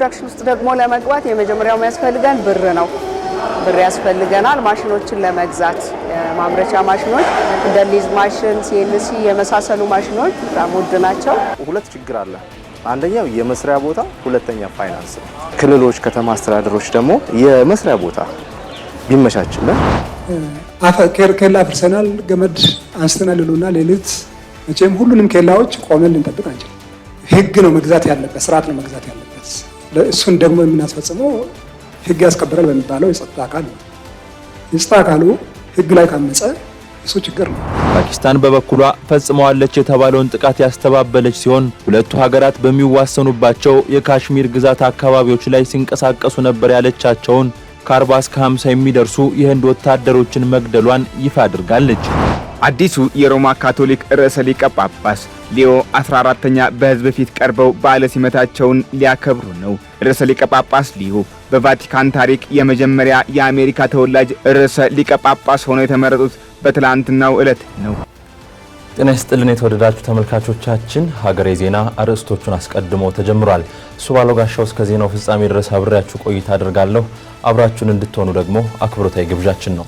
ፕሮዳክሽን ውስጥ ደግሞ ለመግባት የመጀመሪያው የሚያስፈልገን ብር ነው። ብር ያስፈልገናል ማሽኖችን ለመግዛት ማምረቻ ማሽኖች እንደ ሊዝ ማሽን ሲኤንሲ የመሳሰሉ ማሽኖች በጣም ውድ ናቸው። ሁለት ችግር አለ። አንደኛው የመስሪያ ቦታ፣ ሁለተኛ ፋይናንስ ነው። ክልሎች ከተማ አስተዳደሮች ደግሞ የመስሪያ ቦታ ቢመቻችልን ኬላ ፍርሰናል ገመድ አንስተናል ይሉና ሌሊት መቼም ሁሉንም ኬላዎች ቆመን ልንጠብቅ አንችልም። ህግ ነው መግዛት ያለበት፣ ስርዓት ነው መግዛት ያለበት። እሱን ደግሞ የምናስፈጽመው ህግ ያስከብራል በሚባለው የጸጥታ አካል ነው። የጸጥታ አካሉ ህግ ላይ ካመፀ እሱ ችግር ነው። ፓኪስታን በበኩሏ ፈጽመዋለች የተባለውን ጥቃት ያስተባበለች ሲሆን ሁለቱ ሀገራት በሚዋሰኑባቸው የካሽሚር ግዛት አካባቢዎች ላይ ሲንቀሳቀሱ ነበር ያለቻቸውን ከ40 እስከ 50 የሚደርሱ የህንድ ወታደሮችን መግደሏን ይፋ አድርጋለች። አዲሱ የሮማ ካቶሊክ ርዕሰ ሊቀ ጳጳስ ሊዮ 14ኛ በህዝብ ፊት ቀርበው በዓለ ሲመታቸውን ሊያከብሩ ነው። ርዕሰ ሊቀ ጳጳስ ሊዮ በቫቲካን ታሪክ የመጀመሪያ የአሜሪካ ተወላጅ ርዕሰ ሊቀ ጳጳስ ሆነው የተመረጡት በትላንትናው ዕለት ነው። ጤና ይስጥልን የተወደዳችሁ ተመልካቾቻችን፣ ሀገሬ ዜና አርዕስቶቹን አስቀድሞ ተጀምሯል። እሱ ባለው ጋሻው እስከ ዜናው ፍጻሜ ድረስ አብሬያችሁ ቆይታ አደርጋለሁ። አብራችሁን እንድትሆኑ ደግሞ አክብሮታዊ ግብዣችን ነው።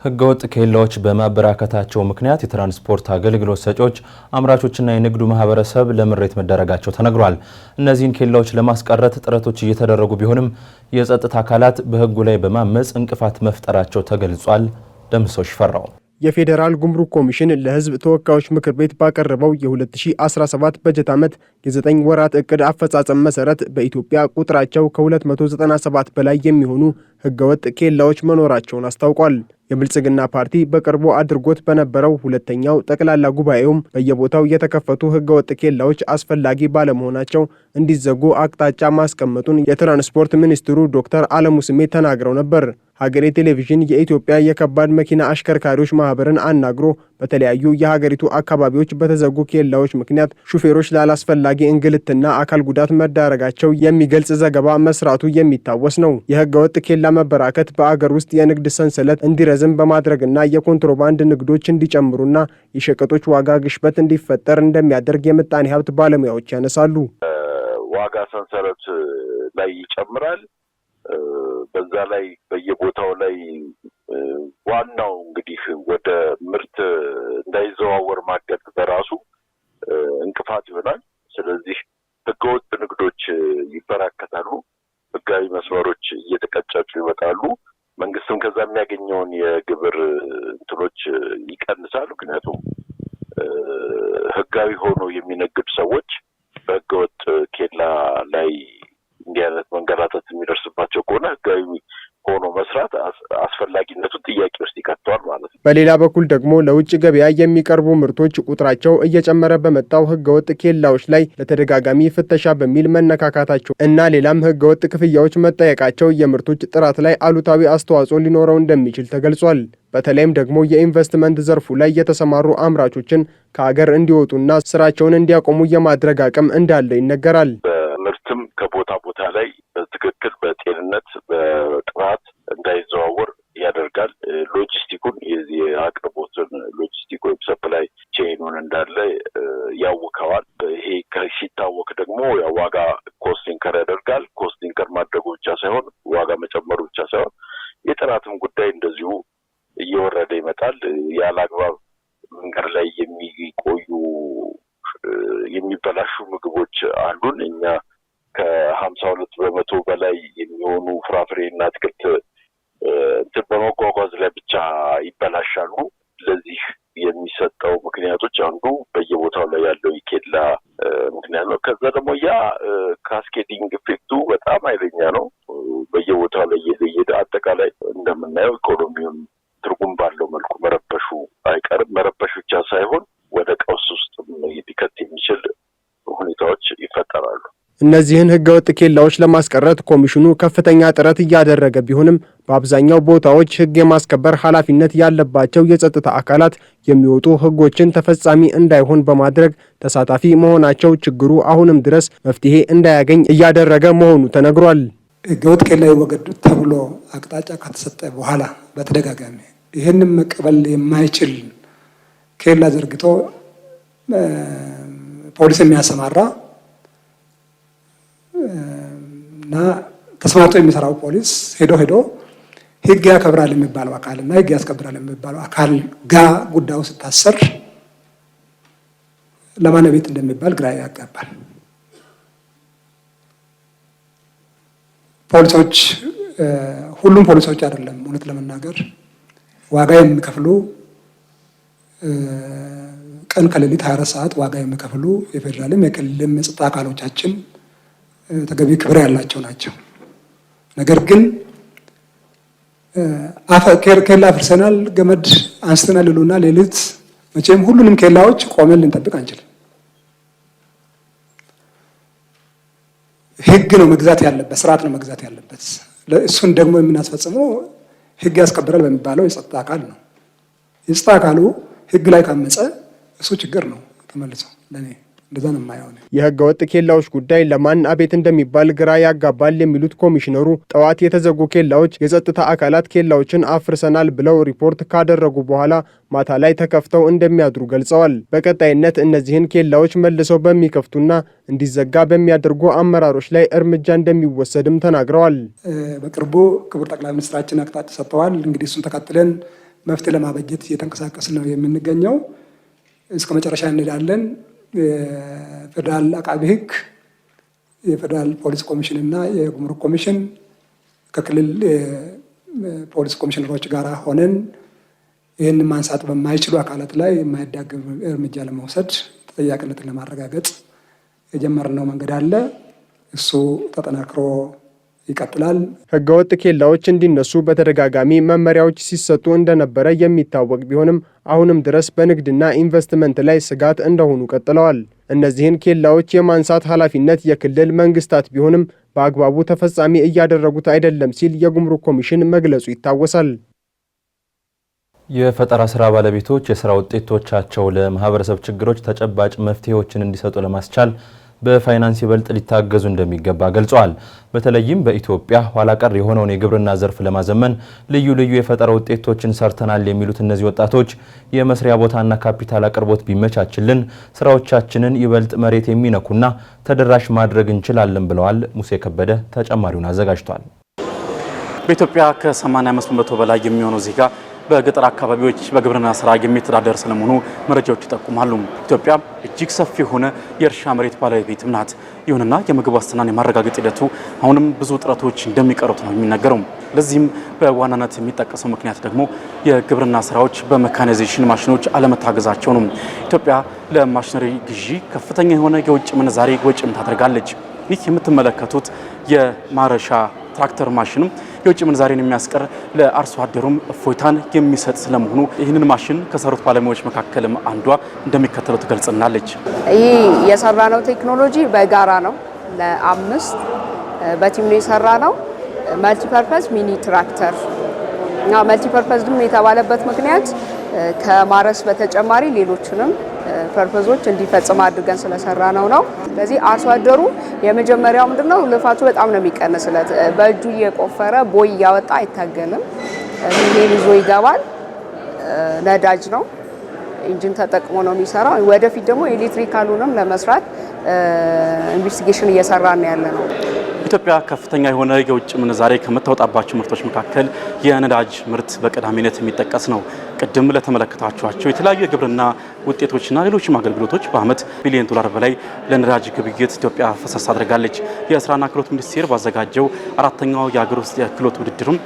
ህገወጥ ኬላዎች በማበራከታቸው ምክንያት የትራንስፖርት አገልግሎት ሰጪዎች፣ አምራቾችና የንግዱ ማህበረሰብ ለምሬት መዳረጋቸው ተነግሯል። እነዚህን ኬላዎች ለማስቀረት ጥረቶች እየተደረጉ ቢሆንም የጸጥታ አካላት በህጉ ላይ በማመጽ እንቅፋት መፍጠራቸው ተገልጿል። ደምሰው ሽፈራው የፌዴራል ጉምሩክ ኮሚሽን ለህዝብ ተወካዮች ምክር ቤት ባቀረበው የ2017 በጀት ዓመት የ9 ወራት እቅድ አፈጻጸም መሰረት በኢትዮጵያ ቁጥራቸው ከ297 በላይ የሚሆኑ ህገወጥ ኬላዎች መኖራቸውን አስታውቋል። የብልጽግና ፓርቲ በቅርቡ አድርጎት በነበረው ሁለተኛው ጠቅላላ ጉባኤውም በየቦታው የተከፈቱ ህገወጥ ኬላዎች አስፈላጊ ባለመሆናቸው እንዲዘጉ አቅጣጫ ማስቀመጡን የትራንስፖርት ሚኒስትሩ ዶክተር አለሙ ስሜ ተናግረው ነበር። ሀገሬ ቴሌቪዥን የኢትዮጵያ የከባድ መኪና አሽከርካሪዎች ማህበርን አናግሮ በተለያዩ የሀገሪቱ አካባቢዎች በተዘጉ ኬላዎች ምክንያት ሹፌሮች ላላስፈላጊ እንግልትና አካል ጉዳት መዳረጋቸው የሚገልጽ ዘገባ መስራቱ የሚታወስ ነው። የህገወጥ ኬላ መበራከት በአገር ውስጥ የንግድ ሰንሰለት እንዲረዝም በማድረግና የኮንትሮባንድ ንግዶች እንዲጨምሩና የሸቀጦች ዋጋ ግሽበት እንዲፈጠር እንደሚያደርግ የምጣኔ ሀብት ባለሙያዎች ያነሳሉ። ዋጋ ሰንሰለት ላይ ይጨምራል። በዛ ላይ በየቦታው ላይ ዋናው እንግዲህ ወደ ምርት እንዳይዘዋወር ማገድ በራሱ እንቅፋት ይሆናል። ስለዚህ ህገወጥ ንግዶች ይበራከታሉ፣ ህጋዊ መስመሮች እየተቀጨጩ ይወጣሉ። መንግስትም ከዛ የሚያገኘውን የግብር እንትኖች ይቀንሳል። ምክንያቱም ህጋዊ ሆኖ የሚነግዱ ሰዎች በህገወጥ ኬላ ላይ እንዲህ አይነት መንገላታት የሚደርስባቸው ከሆነ ህጋዊ ሆኖ መስራት አስፈላጊነቱ ጥያቄ ውስጥ ይከተዋል ማለት ነው። በሌላ በኩል ደግሞ ለውጭ ገበያ የሚቀርቡ ምርቶች ቁጥራቸው እየጨመረ በመጣው ህገወጥ ኬላዎች ላይ ለተደጋጋሚ ፍተሻ በሚል መነካካታቸው እና ሌላም ህገወጥ ክፍያዎች መጠየቃቸው የምርቶች ጥራት ላይ አሉታዊ አስተዋጽኦ ሊኖረው እንደሚችል ተገልጿል። በተለይም ደግሞ የኢንቨስትመንት ዘርፉ ላይ የተሰማሩ አምራቾችን ከሀገር እንዲወጡና ስራቸውን እንዲያቆሙ የማድረግ አቅም እንዳለ ይነገራል። ምርትም ከቦታ ቦታ ላይ በትክክል በጤንነት በጥራት እንዳይዘዋወር ያደርጋል። ሎጂስቲኩን የአቅርቦትን ሎጂስቲክ ወይም ሰፕላይ ቼኑን እንዳለ ያውከዋል። ይሄ ሲታወክ ደግሞ ዋጋ ኮስቲንከር ያደርጋል። ኮስቲንከር ማድረጉ ብቻ ሳይሆን ዋጋ መጨመሩ ብቻ ሳይሆን የጥራትም ጉዳይ እንደዚሁ እየወረደ ይመጣል። ያለ አግባብ መንገድ ላይ የሚቆዩ የሚበላሹ ምግቦች አሉን። እኛ ከ52% በላይ የሚሆኑ ፍራፍሬና አትክልት በመጓጓዝ ላይ ብቻ ይበላሻሉ። ለዚህ የሚሰጠው ምክንያቶች አንዱ በየቦታው ላይ ያለው የኬላ ምክንያት ነው። ከዛ ደግሞ ያ ካስኬዲንግ ኢፌክቱ በጣም ኃይለኛ ነው። በየቦታው ላይ እየሄደ አጠቃላይ እንደምናየው ኢኮኖሚውን ትርጉም ባለው መልኩ መረበሹ አይቀርም። መረበሹ ብቻ ሳይሆን ወደ ቀውስ ውስጥ ሊከት የሚችል ሁኔታዎች ይፈጠራሉ። እነዚህን ህገወጥ ኬላዎች ለማስቀረት ኮሚሽኑ ከፍተኛ ጥረት እያደረገ ቢሆንም በአብዛኛው ቦታዎች ህግ የማስከበር ኃላፊነት ያለባቸው የጸጥታ አካላት የሚወጡ ህጎችን ተፈጻሚ እንዳይሆን በማድረግ ተሳታፊ መሆናቸው ችግሩ አሁንም ድረስ መፍትሄ እንዳያገኝ እያደረገ መሆኑ ተነግሯል። ህገወጥ ኬላ ይወገድ ተብሎ አቅጣጫ ከተሰጠ በኋላ በተደጋጋሚ ይህንን መቀበል የማይችል ኬላ ዘርግቶ ፖሊስ የሚያሰማራ እና ተስማምቶ የሚሰራው ፖሊስ ሄዶ ህግ ያከብራል የሚባለው አካል እና ህግ ያስከብራል የሚባለው አካል ጋር ጉዳዩ ሲታሰር ለማን ቤት እንደሚባል ግራ ያጋባል። ፖሊሶች ሁሉም ፖሊሶች አይደለም፣ እውነት ለመናገር ዋጋ የሚከፍሉ ቀን ከሌሊት 24 ሰዓት ዋጋ የሚከፍሉ የፌዴራልም የክልልም የጸጥታ አካሎቻችን ተገቢ ክብር ያላቸው ናቸው። ነገር ግን ኬላ አፍርሰናል፣ ገመድ አንስተናል ይሉና ሌሊት መቼም ሁሉንም ኬላዎች ቆመን ልንጠብቅ አንችልም። ህግ ነው መግዛት ያለበት፣ ስርዓት ነው መግዛት ያለበት። እሱን ደግሞ የምናስፈጽመው ህግ ያስከብራል በሚባለው የጸጥታ አካል ነው። የጸጥታ አካሉ ህግ ላይ ካመፀ እሱ ችግር ነው ተመልሶ ለኔ እንደዛ ነው የማየው። የህገ ወጥ ኬላዎች ጉዳይ ለማን አቤት እንደሚባል ግራ ያጋባል የሚሉት ኮሚሽነሩ ጠዋት የተዘጉ ኬላዎች የጸጥታ አካላት ኬላዎችን አፍርሰናል ብለው ሪፖርት ካደረጉ በኋላ ማታ ላይ ተከፍተው እንደሚያድሩ ገልጸዋል። በቀጣይነት እነዚህን ኬላዎች መልሰው በሚከፍቱና እንዲዘጋ በሚያደርጉ አመራሮች ላይ እርምጃ እንደሚወሰድም ተናግረዋል። በቅርቡ ክቡር ጠቅላይ ሚኒስትራችን አቅጣጫ ሰጥተዋል። እንግዲህ እሱን ተከትለን መፍትሄ ለማበጀት እየተንቀሳቀስን ነው የምንገኘው። እስከ መጨረሻ እንሄዳለን። የፌዴራል አቃቢ ህግ፣ የፌዴራል ፖሊስ ኮሚሽን እና የጉምሩክ ኮሚሽን ከክልል ፖሊስ ኮሚሽነሮች ጋር ሆነን ይህን ማንሳት በማይችሉ አካላት ላይ የማይዳግም እርምጃ ለመውሰድ ተጠያቂነትን ለማረጋገጥ የጀመርነው መንገድ አለ። እሱ ተጠናክሮ ይቀጥላል። ህገወጥ ኬላዎች እንዲነሱ በተደጋጋሚ መመሪያዎች ሲሰጡ እንደነበረ የሚታወቅ ቢሆንም አሁንም ድረስ በንግድና ኢንቨስትመንት ላይ ስጋት እንደሆኑ ቀጥለዋል። እነዚህን ኬላዎች የማንሳት ኃላፊነት የክልል መንግስታት ቢሆንም በአግባቡ ተፈጻሚ እያደረጉት አይደለም ሲል የጉምሩክ ኮሚሽን መግለጹ ይታወሳል። የፈጠራ ስራ ባለቤቶች የስራ ውጤቶቻቸው ለማህበረሰብ ችግሮች ተጨባጭ መፍትሄዎችን እንዲሰጡ ለማስቻል በፋይናንስ ይበልጥ ሊታገዙ እንደሚገባ ገልጸዋል። በተለይም በኢትዮጵያ ኋላ ቀር የሆነውን የግብርና ዘርፍ ለማዘመን ልዩ ልዩ የፈጠራ ውጤቶችን ሰርተናል የሚሉት እነዚህ ወጣቶች የመስሪያ ቦታና ካፒታል አቅርቦት ቢመቻችልን ስራዎቻችንን ይበልጥ መሬት የሚነኩና ተደራሽ ማድረግ እንችላለን ብለዋል። ሙሴ ከበደ ተጨማሪውን አዘጋጅቷል። በኢትዮጵያ ከ85% በላይ የሚሆነው ዜጋ በገጠር አካባቢዎች በግብርና ስራ የሚተዳደር ስለመሆኑ መረጃዎች ይጠቁማሉ። ኢትዮጵያ እጅግ ሰፊ የሆነ የእርሻ መሬት ባለቤትም ናት። ይሁንና የምግብ ዋስትናን የማረጋገጥ ሂደቱ አሁንም ብዙ ጥረቶች እንደሚቀሩት ነው የሚነገረው። ለዚህም በዋናነት የሚጠቀሰው ምክንያት ደግሞ የግብርና ስራዎች በሜካናይዜሽን ማሽኖች አለመታገዛቸው ነው። ኢትዮጵያ ለማሽነሪ ግዢ ከፍተኛ የሆነ የውጭ ምንዛሬ ወጪም ታደርጋለች። ይህ የምትመለከቱት የማረሻ ትራክተር ማሽንም የውጭ ምንዛሬን የሚያስቀር ለአርሶ አደሩም እፎይታን የሚሰጥ ስለመሆኑ ይህንን ማሽን ከሰሩት ባለሙያዎች መካከልም አንዷ እንደሚከተለው ትገልጽናለች። ይህ የሰራነው ቴክኖሎጂ በጋራ ነው። ለአምስት በቲም ነው የሰራነው። መልቲፐርፐዝ ሚኒ ትራክተር እና መልቲፐርፐዝ ድም የተባለበት ምክንያት ከማረስ በተጨማሪ ሌሎችንም ፐርፐዞች እንዲፈጽም አድርገን ስለሰራ ነው። ስለዚህ አርሶ አደሩ የመጀመሪያው ምንድነው ልፋቱ በጣም ነው የሚቀንስለት። በእጁ እየቆፈረ ቦይ እያወጣ አይታገልም። ይሄን ይዞ ይገባል። ነዳጅ ነው፣ ኢንጂን ተጠቅሞ ነው የሚሰራው። ወደፊት ደግሞ ኤሌክትሪካሉንም ለመስራት ኢንቨስቲጌሽን እየሰራን ያለ ነው። ኢትዮጵያ ከፍተኛ የሆነ የውጭ ምንዛሬ ከምታወጣባቸው ምርቶች መካከል የነዳጅ ምርት በቀዳሚነት የሚጠቀስ ነው። ቅድም ለተመለከታችኋቸው የተለያዩ የግብርና ውጤቶችና ሌሎችም አገልግሎቶች በዓመት ቢሊዮን ዶላር በላይ ለነዳጅ ግብይት ኢትዮጵያ ፈሰስ አድርጋለች። የስራና ክህሎት ሚኒስቴር ባዘጋጀው 4ኛው የሀገር ውስጥ የክህሎት ውድድርም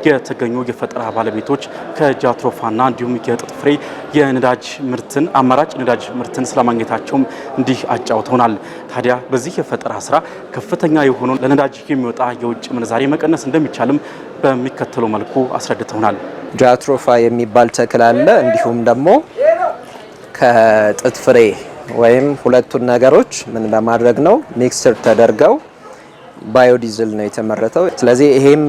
የተገኙ የፈጠራ ባለቤቶች ከጃትሮፋና እንዲሁም የጥጥ ፍሬ የነዳጅ ምርትን አማራጭ ነዳጅ ምርትን ስለማግኘታቸውም እንዲህ አጫውተውናል። ታዲያ በዚህ የፈጠራ ስራ ከፍተኛ የሆኑ ለነዳጅ የሚወጣ የውጭ ምንዛሬ መቀነስ እንደሚቻልም በሚከተለው መልኩ አስረድተውናል። ጃትሮፋ የሚባል ተክል አለ። እንዲሁም ደግሞ ከጥጥ ፍሬ ወይም ሁለቱን ነገሮች ምን ለማድረግ ነው ሚክስር ተደርገው ባዮዲዝል ነው የተመረተው። ስለዚህ ይሄም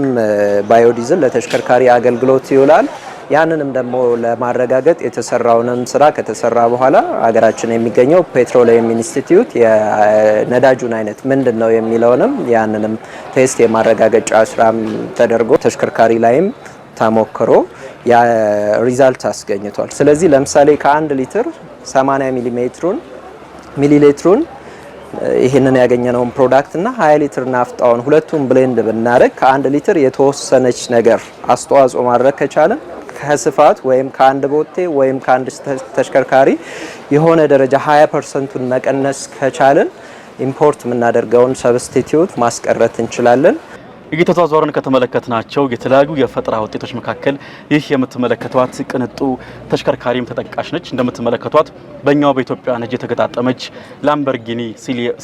ባዮዲዝል ለተሽከርካሪ አገልግሎት ይውላል። ያንንም ደግሞ ለማረጋገጥ የተሰራውንም ስራ ከተሰራ በኋላ ሀገራችን የሚገኘው ፔትሮሊየም ኢንስቲትዩት የነዳጁን አይነት ምንድነው የሚለውንም ያንንም ቴስት የማረጋገጫ ስራም ተደርጎ ተሽከርካሪ ላይም ተሞክሮ ያ ሪዛልት አስገኝቷል። ስለዚህ ለምሳሌ ከ1 ሊትር 80 ሚሊ ሊትሩን ይሄንን ያገኘነውን ፕሮዳክት እና 20 ሊትር ናፍጣውን ሁለቱም ብሌንድ ብናደርግ ከ1 ሊትር የተወሰነች ነገር አስተዋጽኦ ማድረግ ከቻለን ከስፋት ወይም ከአንድ ቦቴ ወይም ከአንድ ተሽከርካሪ የሆነ ደረጃ 20% መቀነስ ከቻለን ኢምፖርት የምናደርገውን ሰብስቲቲዩት ማስቀረት እንችላለን። እየተዟዟርን ከተመለከትናቸው የተለያዩ የፈጠራ ውጤቶች መካከል ይህ የምትመለከቷት ቅንጡ ተሽከርካሪም ተጠቃሽ ነች። እንደምትመለከቷት በእኛው በኢትዮጵያ ነጅ የተገጣጠመች ላምበርጊኒ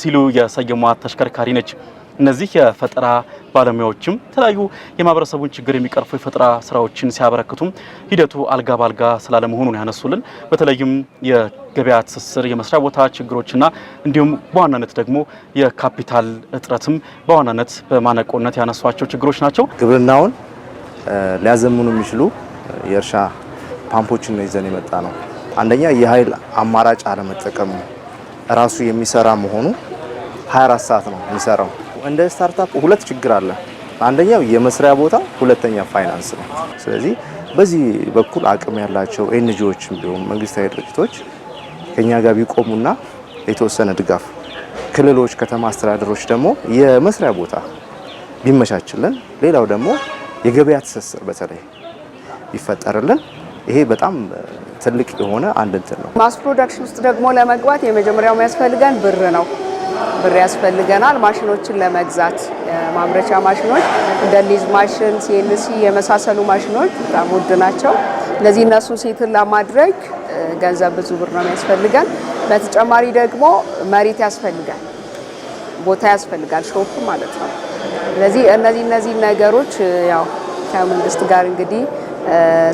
ሲሉ የሰየሟት ተሽከርካሪ ነች። እነዚህ የፈጠራ ባለሙያዎችም የተለያዩ የማህበረሰቡን ችግር የሚቀርፉ የፈጠራ ስራዎችን ሲያበረክቱም ሂደቱ አልጋ ባልጋ ስላለመሆኑን ያነሱልን። በተለይም የገበያ ትስስር፣ የመስሪያ ቦታ ችግሮችና እንዲሁም በዋናነት ደግሞ የካፒታል እጥረትም በዋናነት በማነቆነት ያነሷቸው ችግሮች ናቸው። ግብርናውን ሊያዘምኑ የሚችሉ የእርሻ ፓምፖችን ነው ይዘን የመጣ ነው። አንደኛ የኃይል አማራጭ አለመጠቀም ራሱ የሚሰራ መሆኑ 24 ሰዓት ነው የሚሰራው። እንደ ስታርታፕ ሁለት ችግር አለ። አንደኛው የመስሪያ ቦታ፣ ሁለተኛ ፋይናንስ ነው። ስለዚህ በዚህ በኩል አቅም ያላቸው ኤንጂኦዎችም ቢሆን መንግስታዊ ድርጅቶች ከኛ ጋር ቢቆሙና የተወሰነ ድጋፍ፣ ክልሎች፣ ከተማ አስተዳደሮች ደግሞ የመስሪያ ቦታ ቢመቻችልን፣ ሌላው ደግሞ የገበያ ትስስር በተለይ ቢፈጠርልን ይሄ በጣም ትልቅ የሆነ አንድ እንትን ነው። ማስ ፕሮዳክሽን ውስጥ ደግሞ ለመግባት የመጀመሪያው የሚያስፈልገን ብር ነው። ብር ያስፈልገናል ማሽኖችን ለመግዛት። የማምረቻ ማሽኖች እንደ ሊዝ ማሽን፣ ሲኤንሲ የመሳሰሉ ማሽኖች በጣም ውድ ናቸው። ለዚህ እነሱን ሴትን ለማድረግ ገንዘብ ብዙ ብር ነው የሚያስፈልገን። በተጨማሪ ደግሞ መሬት ያስፈልጋል፣ ቦታ ያስፈልጋል፣ ሾፕ ማለት ነው። ስለዚህ እነዚህ ነገሮች ያው ከመንግስት ጋር እንግዲህ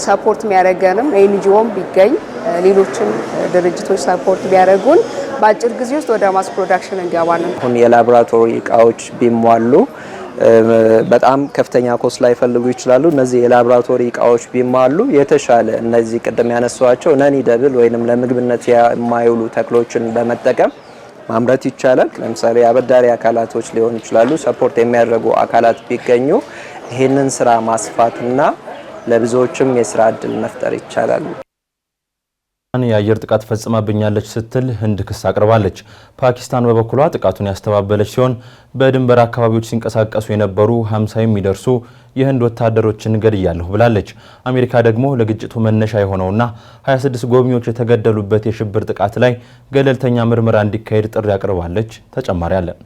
ሰፖርት የሚያደርገንም ኤንጂኦም ቢገኝ ሌሎችም ድርጅቶች ሰፖርት ቢያደርጉን በአጭር ጊዜ ውስጥ ወደ ማስ ፕሮዳክሽን እንገባለን። አሁን የላቦራቶሪ እቃዎች ቢሟሉ በጣም ከፍተኛ ኮስት ላይ ፈልጉ ይችላሉ። እነዚህ የላቦራቶሪ እቃዎች ቢሟሉ የተሻለ እነዚህ ቅድም ያነሷቸው ነኒ ደብል ወይንም ለምግብነት የማይውሉ ተክሎችን በመጠቀም ማምረት ይቻላል። ለምሳሌ አበዳሪ አካላቶች ሊሆኑ ይችላሉ፣ ሰፖርት የሚያደርጉ አካላት ቢገኙ ይህንን ስራ ማስፋትና ለብዙዎችም የስራ እድል መፍጠር ይቻላል። የአየር ጥቃት ፈጽማብኛለች ስትል ህንድ ክስ አቅርባለች። ፓኪስታን በበኩሏ ጥቃቱን ያስተባበለች ሲሆን በድንበር አካባቢዎች ሲንቀሳቀሱ የነበሩ 50 የሚደርሱ የህንድ ወታደሮችን ገድያለሁ ብላለች። አሜሪካ ደግሞ ለግጭቱ መነሻ የሆነውና 26 ጎብኚዎች የተገደሉበት የሽብር ጥቃት ላይ ገለልተኛ ምርመራ እንዲካሄድ ጥሪ አቅርባለች። ተጨማሪ አለን።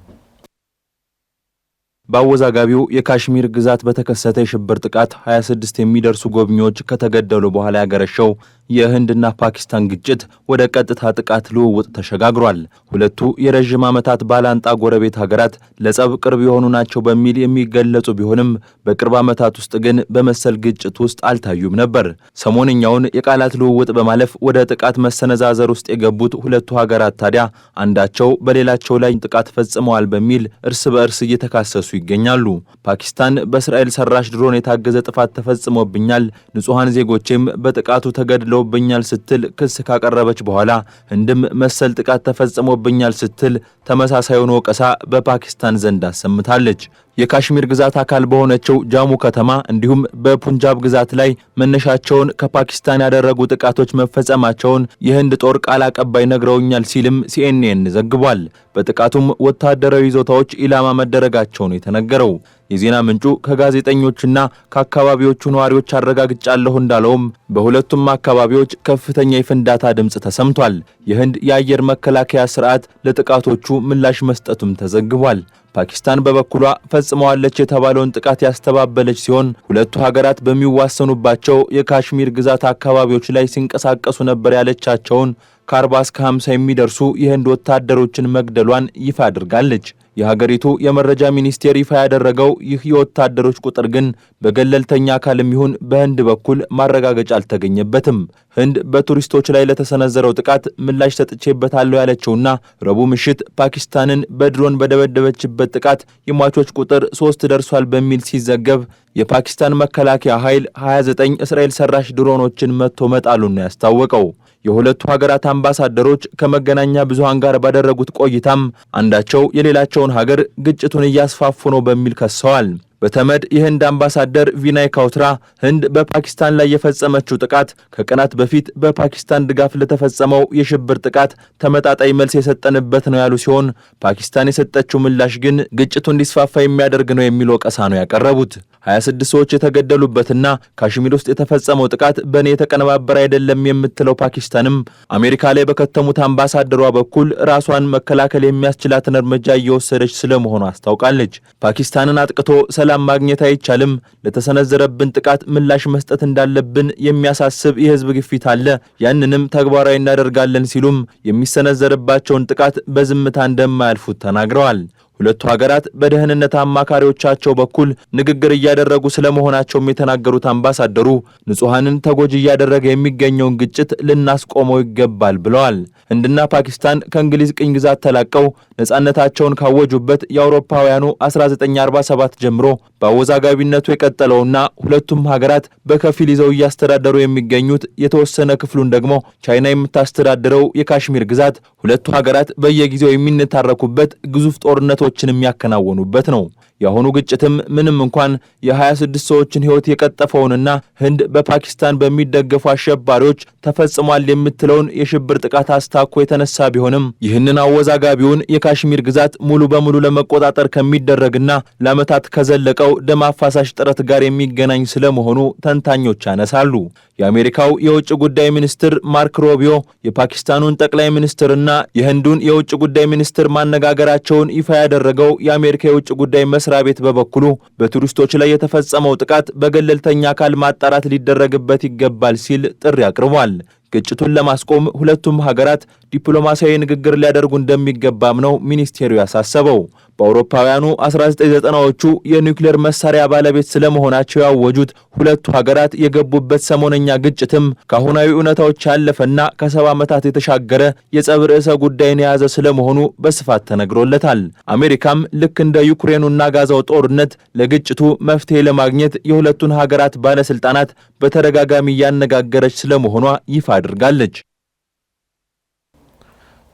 በአወዛጋቢው የካሽሚር ግዛት በተከሰተ የሽብር ጥቃት 26 የሚደርሱ ጎብኚዎች ከተገደሉ በኋላ ያገረሸው የህንድና ፓኪስታን ግጭት ወደ ቀጥታ ጥቃት ልውውጥ ተሸጋግሯል። ሁለቱ የረዥም ዓመታት ባላንጣ ጎረቤት ሀገራት ለጸብ ቅርብ የሆኑ ናቸው በሚል የሚገለጹ ቢሆንም በቅርብ ዓመታት ውስጥ ግን በመሰል ግጭት ውስጥ አልታዩም ነበር። ሰሞንኛውን የቃላት ልውውጥ በማለፍ ወደ ጥቃት መሰነዛዘር ውስጥ የገቡት ሁለቱ ሀገራት ታዲያ አንዳቸው በሌላቸው ላይ ጥቃት ፈጽመዋል በሚል እርስ በእርስ እየተካሰሱ ይገኛሉ። ፓኪስታን በእስራኤል ሰራሽ ድሮን የታገዘ ጥፋት ተፈጽሞብኛል፣ ንጹሃን ዜጎቼም በጥቃቱ ተገድለው ብኛል ስትል ክስ ካቀረበች በኋላ ህንድም መሰል ጥቃት ተፈጽሞብኛል ስትል ተመሳሳዩን ወቀሳ በፓኪስታን ዘንድ አሰምታለች። የካሽሚር ግዛት አካል በሆነችው ጃሙ ከተማ እንዲሁም በፑንጃብ ግዛት ላይ መነሻቸውን ከፓኪስታን ያደረጉ ጥቃቶች መፈጸማቸውን የህንድ ጦር ቃል አቀባይ ነግረውኛል ሲልም ሲኤንኤን ዘግቧል። በጥቃቱም ወታደራዊ ይዞታዎች ኢላማ መደረጋቸው ነው የተነገረው። የዜና ምንጩ ከጋዜጠኞችና ከአካባቢዎቹ ነዋሪዎች አረጋግጫለሁ እንዳለውም በሁለቱም አካባቢዎች ከፍተኛ የፍንዳታ ድምጽ ተሰምቷል። የህንድ የአየር መከላከያ ስርዓት ለጥቃቶቹ ምላሽ መስጠቱም ተዘግቧል። ፓኪስታን በበኩሏ ፈጽመዋለች የተባለውን ጥቃት ያስተባበለች ሲሆን ሁለቱ ሀገራት በሚዋሰኑባቸው የካሽሚር ግዛት አካባቢዎች ላይ ሲንቀሳቀሱ ነበር ያለቻቸውን ከ40 እስከ 50 የሚደርሱ የህንድ ወታደሮችን መግደሏን ይፋ አድርጋለች። የሀገሪቱ የመረጃ ሚኒስቴር ይፋ ያደረገው ይህ የወታደሮች ቁጥር ግን በገለልተኛ አካልም ይሁን በህንድ በኩል ማረጋገጫ አልተገኘበትም። ህንድ በቱሪስቶች ላይ ለተሰነዘረው ጥቃት ምላሽ ሰጥቼበታለሁ ያለችውና ረቡዕ ምሽት ፓኪስታንን በድሮን በደበደበችበት ጥቃት የሟቾች ቁጥር 3 ደርሷል በሚል ሲዘገብ የፓኪስታን መከላከያ ኃይል 29 እስራኤል ሰራሽ ድሮኖችን መትቶ መጣሉን ነው ያስታወቀው። የሁለቱ ሀገራት አምባሳደሮች ከመገናኛ ብዙሃን ጋር ባደረጉት ቆይታም አንዳቸው የሌላቸውን ሀገር ግጭቱን እያስፋፉ ነው በሚል ከሰዋል። በተመድ የህንድ አምባሳደር ቪናይ ካውትራ ህንድ በፓኪስታን ላይ የፈጸመችው ጥቃት ከቀናት በፊት በፓኪስታን ድጋፍ ለተፈጸመው የሽብር ጥቃት ተመጣጣኝ መልስ የሰጠንበት ነው ያሉ ሲሆን ፓኪስታን የሰጠችው ምላሽ ግን ግጭቱ እንዲስፋፋ የሚያደርግ ነው የሚል ወቀሳ ነው ያቀረቡት። 26 ሰዎች የተገደሉበትና ካሽሚር ውስጥ የተፈጸመው ጥቃት በእኔ የተቀነባበረ አይደለም የምትለው ፓኪስታንም አሜሪካ ላይ በከተሙት አምባሳደሯ በኩል ራሷን መከላከል የሚያስችላትን እርምጃ እየወሰደች ስለመሆኑ አስታውቃለች። ፓኪስታንን አጥቅቶ ሰላም ማግኘት አይቻልም፣ ለተሰነዘረብን ጥቃት ምላሽ መስጠት እንዳለብን የሚያሳስብ የህዝብ ግፊት አለ፣ ያንንም ተግባራዊ እናደርጋለን ሲሉም የሚሰነዘርባቸውን ጥቃት በዝምታ እንደማያልፉት ተናግረዋል። ሁለቱ ሀገራት በደህንነት አማካሪዎቻቸው በኩል ንግግር እያደረጉ ስለመሆናቸውም የተናገሩት አምባሳደሩ ንጹሃንን ተጎጂ እያደረገ የሚገኘውን ግጭት ልናስቆመው ይገባል ብለዋል። ህንድና ፓኪስታን ከእንግሊዝ ቅኝ ግዛት ተላቀው ነጻነታቸውን ካወጁበት የአውሮፓውያኑ 1947 ጀምሮ በአወዛጋቢነቱ የቀጠለውና ሁለቱም ሀገራት በከፊል ይዘው እያስተዳደሩ የሚገኙት የተወሰነ ክፍሉን ደግሞ ቻይና የምታስተዳድረው የካሽሚር ግዛት ሁለቱ ሀገራት በየጊዜው የሚነታረኩበት ግዙፍ ጦርነቶችን የሚያከናውኑበት ነው። የአሁኑ ግጭትም ምንም እንኳን የ26 ሰዎችን ህይወት የቀጠፈውንና ህንድ በፓኪስታን በሚደገፉ አሸባሪዎች ተፈጽሟል የምትለውን የሽብር ጥቃት አስታኮ የተነሳ ቢሆንም ይህንን አወዛጋቢውን የካሽሚር ግዛት ሙሉ በሙሉ ለመቆጣጠር ከሚደረግና ለዓመታት ከዘለቀው ደም አፋሳሽ ጥረት ጋር የሚገናኝ ስለመሆኑ ተንታኞች ያነሳሉ። የአሜሪካው የውጭ ጉዳይ ሚኒስትር ማርክ ሮቢዮ የፓኪስታኑን ጠቅላይ ሚኒስትርና የህንዱን የውጭ ጉዳይ ሚኒስትር ማነጋገራቸውን ይፋ ያደረገው የአሜሪካ የውጭ ጉዳይ መስሪያ ቤት በበኩሉ በቱሪስቶች ላይ የተፈጸመው ጥቃት በገለልተኛ አካል ማጣራት ሊደረግበት ይገባል ሲል ጥሪ አቅርቧል። ግጭቱን ለማስቆም ሁለቱም ሀገራት ዲፕሎማሲያዊ ንግግር ሊያደርጉ እንደሚገባም ነው ሚኒስቴሩ ያሳሰበው። በአውሮፓውያኑ 1990ዎቹ የኒውክሌር መሳሪያ ባለቤት ስለመሆናቸው ያወጁት ሁለቱ ሀገራት የገቡበት ሰሞነኛ ግጭትም ከአሁናዊ እውነታዎች ያለፈና ከ70 ዓመታት የተሻገረ የጸብ ርዕሰ ጉዳይን የያዘ ስለመሆኑ በስፋት ተነግሮለታል። አሜሪካም ልክ እንደ ዩክሬኑና ጋዛው ጦርነት ለግጭቱ መፍትሄ ለማግኘት የሁለቱን ሀገራት ባለስልጣናት በተደጋጋሚ እያነጋገረች ስለመሆኗ ይፋ አድርጋለች።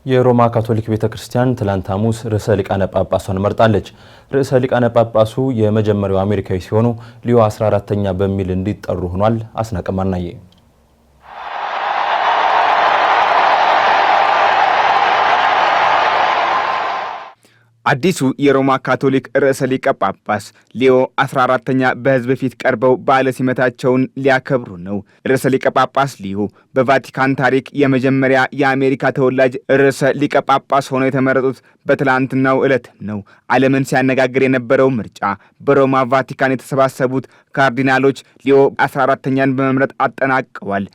የሮማ ካቶሊክ ቤተክርስቲያን ትላንት ሐሙስ ርዕሰ ሊቃነ ጳጳሷን መርጣለች። ርዕሰ ሊቃነ ጳጳሱ የመጀመሪያው አሜሪካዊ ሲሆኑ ሊዮ 14ኛ በሚል እንዲጠሩ ሆኗል። አስናቀማናዬ አዲሱ የሮማ ካቶሊክ ርዕሰ ሊቀ ጳጳስ ሊዮ 14ኛ በሕዝብ ፊት ቀርበው በዓለ ሲመታቸውን ሊያከብሩ ነው። ርዕሰ ሊቀ ጳጳስ ሊዮ በቫቲካን ታሪክ የመጀመሪያ የአሜሪካ ተወላጅ ርዕሰ ሊቀ ጳጳስ ሆነው የተመረጡት በትላንትናው ዕለትም ነው። ዓለምን ሲያነጋግር የነበረው ምርጫ በሮማ ቫቲካን የተሰባሰቡት ካርዲናሎች ሊዮ 14ኛን በመምረጥ አጠናቀዋል።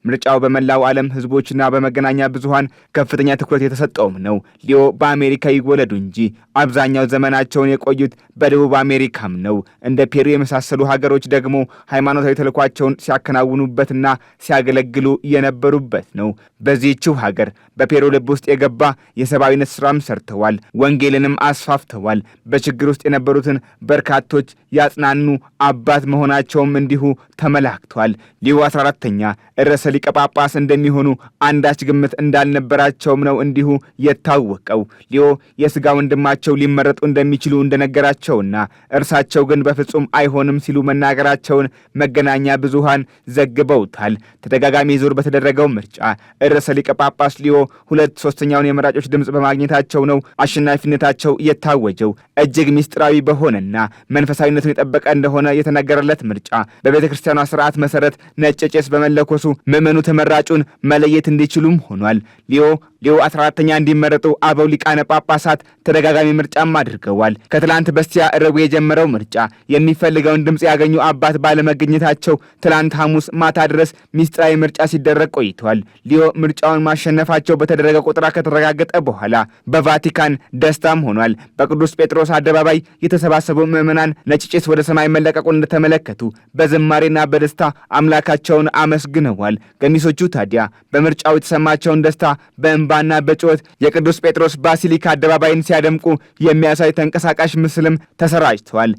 ምርጫው በመላው ዓለም ህዝቦችና በመገናኛ ብዙሃን ከፍተኛ ትኩረት የተሰጠውም ነው። ሊዮ በአሜሪካ ይወለዱ እንጂ አብዛኛው ዘመናቸውን የቆዩት በደቡብ አሜሪካም ነው። እንደ ፔሩ የመሳሰሉ ሀገሮች ደግሞ ሃይማኖታዊ ተልዕኳቸውን ሲያከናውኑበትና ሲያገለግሉ የነበሩበት ነው። በዚህችው ሀገር በፔሩ ልብ ውስጥ የገባ የሰብአዊነት ስራም ሰርተዋል። ወንጌልንም አስፋፍተዋል። በችግር ውስጥ የነበሩትን በርካቶች ያጽናኑ አባት መሆናቸውም እንዲሁ ተመላክቷል። ሊዮ 14ኛ ርዕሰ ሊቀ ጳጳስ እንደሚሆኑ አንዳች ግምት እንዳልነበራቸውም ነው እንዲሁ የታወቀው። ሊዮ የስጋ ወንድማቸው ሊመረጡ እንደሚችሉ እንደነገራቸውና እርሳቸው ግን በፍጹም አይሆንም ሲሉ መናገራቸውን መገናኛ ብዙሃን ዘግበውታል። ተደጋጋሚ ዙር በተደረገው ምርጫ ርዕሰ ሊቀ ጳጳስ ሊዮ 2/3ኛውን የመራጮች ድምፅ በማግኘታቸው ነው አሸናፊነታቸው የታወጀው። እጅግ ሚስጥራዊ በሆነና መንፈሳዊነቱን የጠበቀ እንደሆነ የተነገረለት ምርጫ በቤተ ክርስቲያኗ ስርዓት መሰረት ነጭ ጭስ በመለኮሱ ምዕመኑ ተመራጩን መለየት እንዲችሉም ሆኗል። ሊዮ 14ኛ እንዲመረጡ አበው ሊቃነ ጳጳሳት ተደጋጋሚ ምርጫም አድርገዋል። ከትላንት በስቲያ ረቡዕ የጀመረው ምርጫ የሚፈልገውን ድምፅ ያገኙ አባት ባለመገኘታቸው ትላንት ሐሙስ ማታ ድረስ ሚስጥራዊ ምርጫ ሲደረግ ቆይቷል። ሊዮ ምርጫውን ማሸነፋቸው በተደረገ ቁጥራ ከተረጋገጠ በኋላ በቫቲካን ደስታም ሆኗል። በቅዱስ ጴጥሮስ አደባባይ የተሰባሰቡ ምዕመናን ነጭ ጭስ ወደ ሰማይ መለቀቁን እንደተመለከቱ በዝማሬና በደስታ አምላካቸውን አመስግነዋል። ገሚሶቹ ታዲያ በምርጫው የተሰማቸውን ደስታ በእንባና በጩኸት የቅዱስ ጴጥሮስ ባሲሊካ አደባባይን ሲያደምቁ የሚያሳይ ተንቀሳቃሽ ምስልም ተሰራጭተዋል።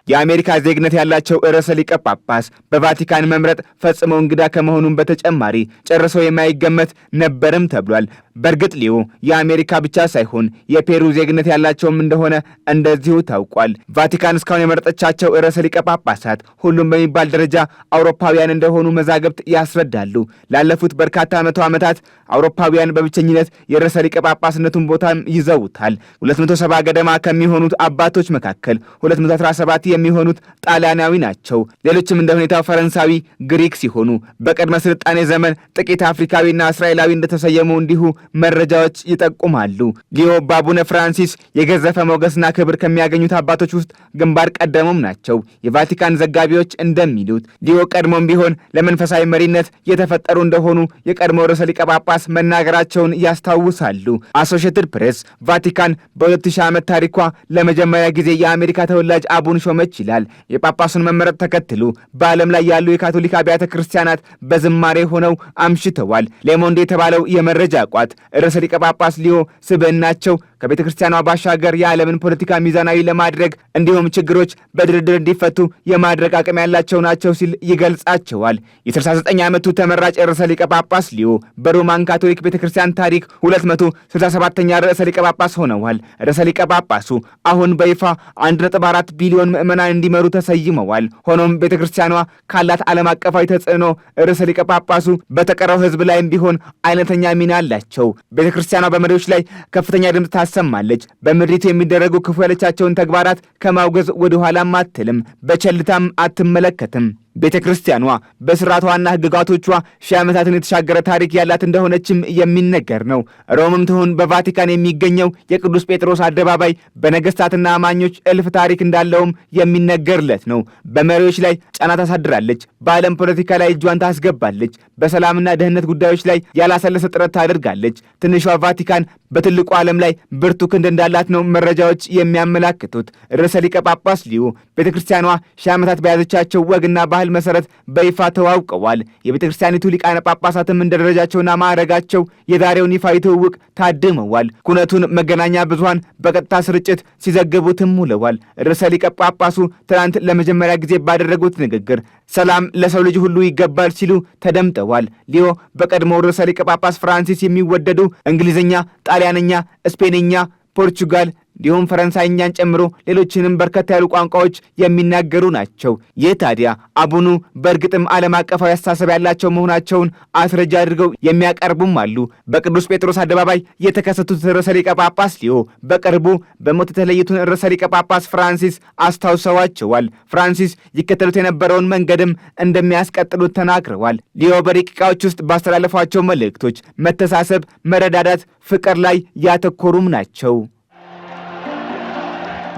የአሜሪካ ዜግነት ያላቸው ርዕሰ ሊቀ ጳጳስ በቫቲካን መምረጥ ፈጽሞ እንግዳ ከመሆኑም በተጨማሪ ጨርሶ የማይገመት ነበርም ተብሏል። በእርግጥ ሊዮ የአሜሪካ ብቻ ሳይሆን የፔሩ ዜግነት ያላቸውም እንደሆነ እንደዚሁ ታውቋል። ቫቲካን እስካሁን የመረጠቻቸው ርዕሰ ሊቀ ጳጳሳት ሁሉም በሚባል ደረጃ አውሮፓውያን እንደሆኑ መዛግብት ያስረዳሉ። ላለፉት በርካታ መቶ ዓመታት አውሮፓውያን በብቸኝነት የርዕሰ ሊቀ ጳጳስነቱን ቦታም ይዘውታል። 270 ገደማ ከሚሆኑት አባቶች መካከል 217 የሚሆኑት ጣሊያናዊ ናቸው። ሌሎችም እንደ ሁኔታው ፈረንሳዊ፣ ግሪክ ሲሆኑ በቀድመ ስልጣኔ ዘመን ጥቂት አፍሪካዊና እስራኤላዊ እንደተሰየሙ እንዲሁ መረጃዎች ይጠቁማሉ። ሊዮ በአቡነ ፍራንሲስ የገዘፈ ሞገስና ክብር ከሚያገኙት አባቶች ውስጥ ግንባር ቀደሙም ናቸው። የቫቲካን ዘጋቢዎች እንደሚሉት ሊዮ ቀድሞም ቢሆን ለመንፈሳዊ መሪነት የተፈጠሩ እንደሆኑ የቀድሞ ርዕሰ ሊቀ ጳጳስ መናገራቸውን ያስታውሳሉ። አሶሺየትድ ፕሬስ ቫቲካን በ2000 ዓመት ታሪኳ ለመጀመሪያ ጊዜ የአሜሪካ ተወላጅ አቡን ሾመች ይላል። የጳጳሱን መመረጥ ተከትሎ በዓለም ላይ ያሉ የካቶሊክ አብያተ ክርስቲያናት በዝማሬ ሆነው አምሽተዋል። ሌሞንድ የተባለው የመረጃ ቋት ርዕሰ ሊቀ ጳጳስ ሊዮ ስብዕናቸው ከቤተ ክርስቲያኗ ባሻገር የዓለምን ፖለቲካ ሚዛናዊ ለማድረግ እንዲሁም ችግሮች በድርድር እንዲፈቱ የማድረግ አቅም ያላቸው ናቸው ሲል ይገልጻቸዋል። የ69 ዓመቱ ተመራጭ ርዕሰ ሊቀ ጳጳስ ሊዮ በሮማን ካቶሊክ ቤተ ክርስቲያን ታሪክ 267ኛ ርዕሰ ሊቀ ጳጳስ ሆነዋል። ርዕሰ ሊቀ ጳጳሱ አሁን በይፋ 1.4 ቢሊዮን ምዕመናን እንዲመሩ ተሰይመዋል። ሆኖም ቤተ ክርስቲያኗ ካላት ዓለም አቀፋዊ ተጽዕኖ ርዕሰ ሊቀ ጳጳሱ በተቀረው ሕዝብ ላይም ቢሆን አይነተኛ ሚና አላቸው። ቤተ ክርስቲያኗ በመሪዎች ላይ ከፍተኛ ድምፅ ታሰማለች። በምድሪቱ የሚደረጉ ክፉ ያለቻቸውን ተግባራት ከማውገዝ ወደ ኋላም አትልም፣ በቸልታም አትመለከትም። ቤተ ክርስቲያኗ በስርዓቷና ሕግጋቶቿ ሺህ ዓመታትን የተሻገረ ታሪክ ያላት እንደሆነችም የሚነገር ነው። ሮምም ትሁን በቫቲካን የሚገኘው የቅዱስ ጴጥሮስ አደባባይ በነገስታትና አማኞች እልፍ ታሪክ እንዳለውም የሚነገርለት ነው። በመሪዎች ላይ ጫና ታሳድራለች። በዓለም ፖለቲካ ላይ እጇን ታስገባለች። በሰላምና ደህንነት ጉዳዮች ላይ ያላሰለሰ ጥረት ታደርጋለች። ትንሿ ቫቲካን በትልቁ ዓለም ላይ ብርቱ ክንድ እንዳላት ነው መረጃዎች የሚያመላክቱት። ርዕሰ ሊቀ ጳጳስ ሊዮ ቤተ ክርስቲያኗ ሺህ ዓመታት በያዘቻቸው ወግና ባህል መሰረት በይፋ ተዋውቀዋል። የቤተ ክርስቲያኒቱ ሊቃነ ጳጳሳትም እንደ ደረጃቸውና ማዕረጋቸው የዛሬውን ይፋዊ ትውውቅ ታድመዋል። ኩነቱን መገናኛ ብዙሃን በቀጥታ ስርጭት ሲዘግቡትም ውለዋል። ርዕሰ ሊቀ ጳጳሱ ትናንት ለመጀመሪያ ጊዜ ባደረጉት ንግግር ሰላም ለሰው ልጅ ሁሉ ይገባል ሲሉ ተደምጠዋል። ሊዮ በቀድሞው ርዕሰ ሊቀ ጳጳስ ፍራንሲስ የሚወደዱ እንግሊዝኛ፣ ጣሊያንኛ፣ ስፔንኛ፣ ፖርቹጋል እንዲሁም ፈረንሳይኛን ጨምሮ ሌሎችንም በርከት ያሉ ቋንቋዎች የሚናገሩ ናቸው። ይህ ታዲያ አቡኑ በእርግጥም ዓለም አቀፋዊ አስተሳሰብ ያላቸው መሆናቸውን አስረጃ አድርገው የሚያቀርቡም አሉ። በቅዱስ ጴጥሮስ አደባባይ የተከሰቱት ርዕሰ ሊቀ ጳጳስ ሊዮ በቅርቡ በሞት የተለዩትን ርዕሰ ሊቀ ጳጳስ ፍራንሲስ አስታውሰዋቸዋል። ፍራንሲስ ይከተሉት የነበረውን መንገድም እንደሚያስቀጥሉት ተናግረዋል። ሊዮ በደቂቃዎች ውስጥ ባስተላለፏቸው መልእክቶች መተሳሰብ፣ መረዳዳት፣ ፍቅር ላይ ያተኮሩም ናቸው።